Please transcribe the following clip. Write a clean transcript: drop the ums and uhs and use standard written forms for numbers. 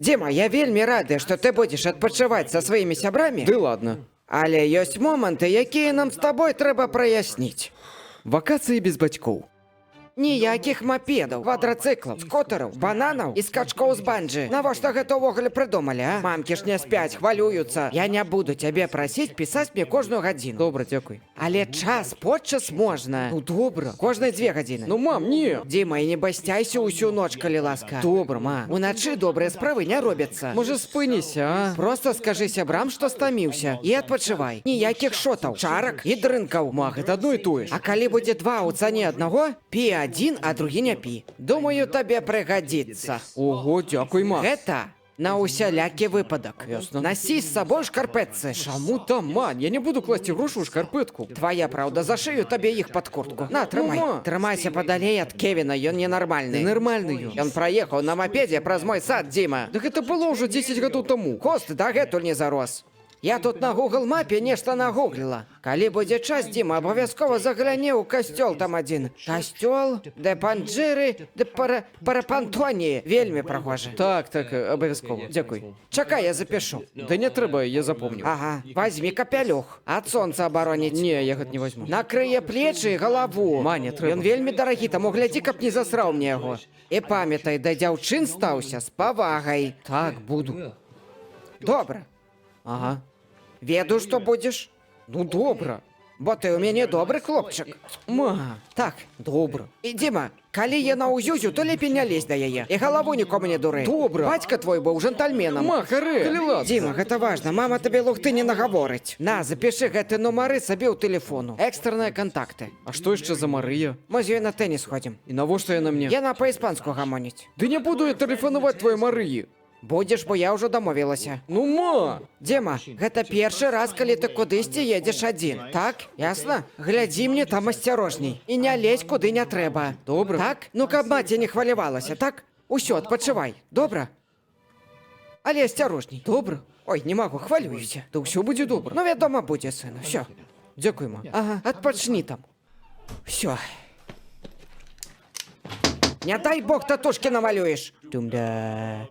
Дима, я вельмі рады, што ты будзеш адпачываць са сваімі сябрамі. Ды ладно. Але ёсць моманты, якія нам з табой трэба праясніць. Вакацыі без бацькоў. Ніякіх мапедаў, квадрацыклаў, скутараў, бананаў і скачкоў з банджы. Навошта гэта ўвогуле прыдумалі, а? Мамкі ж не спяць, хвалююцца. Я не буду цябе прасіць пісаць мне кожную гадзіну. Добра, дзякуй. Але час подчас можна. Ну добра. Кожныя 2 гадзіны. Ну, мам, не. Дзіма, і не басцяйся ўсю ноч, калі ласка. Добра, ма. Уначы добрыя справы не робяцца. Можа, спыніся, а? Просто скажы сябрам, што стаміўся, і адпачывай. Ніякіх шотаў, чарак і дрынкаў. Ма, гэта адно і тое ж. А калі будзе 2 ў цане аднаго, пі адзін, а другі не пі. Думаю, табе прыгадзіцца. Ого, дзякуй, ма. Гэта на усялякі выпадак. Ясна. Насі з сабой шкарпэтцы. Чаму там, мань? Я не буду класці грошы ў шкарпэтку. Твая праўда, зашыю табе іх пад куртку. На, трымай. Ну, ма. Трымайся падалей ад Кевіна, ён ненармальны. Ненармальны ён. Ён праехаў на мапедзе праз мой сад, Дзіма. Да гэта было ўжо 10 гадоў таму. Хост дагэтуль не зарос. Я тут на Google мапе нешта нагугліла. Калі будзе час, Дзіма, абавязкова загляне ў касцёл там адзін. Касцёл, де Панджыры, де Парапантоніі. Вельмі прыгожы. Так, абавязкова. Дзякуй. Чакай, я запішу. Да не трэба, я запомню. Ага, возьми капялюх. Ад сонца абароніць. Не, я гэта не возьму. Накрые плечы і галаву. Ма, не трэба. Ён вельмі дарагі, таму глядзі, каб не засраў мне яго. І памятай, да дзяўчын стаўся з павагай. Так, буду. Добра. Ага. Ведаю, што будзеш. Ну, добра. Бо ты ў мяне добры хлопчык. Ма, Так, добра. і Дзіма, калі яна ў Зюзю, то лепей не лезь да яе. І галаву нікому не дуры. Добра. Бацька твой быў жантальменам. Ма, гарэ. Калі ласка. Дзіма, гэта важна, мама табе лухты не нагаворыць. На, запішы гэты нумары сабе ў тэлефону. Экстранныя кантакты. А што яшчэ за Марыя? Мы з ёй на тэніс ходзім. І навошта яна мне? Яна па-іспанску гамоніць. Ды не буду я тэлефанаваць твоей Марыі. Будзеш, бо я ўжо дамовілася. Ну, ма! Дзіма, гэта першы раз, калі ты кудысьці едзеш адзін. Так? Ясна? Глядзі мне там асцярожней. І не лезь куды не трэба. Добра. Так? Ну, каб маці не хвалявалася, так? Усё, адпачывай. Добра? Але асцярожней. Добра. Ой, не магу, хвалююся. Да ўсё будзе добра. Ну, вядома, будзе, сын. Усё. Дзякуй, ма. Ага, адпачні там. Всё. Не дай бог татушкі намалюеш. Тум-да.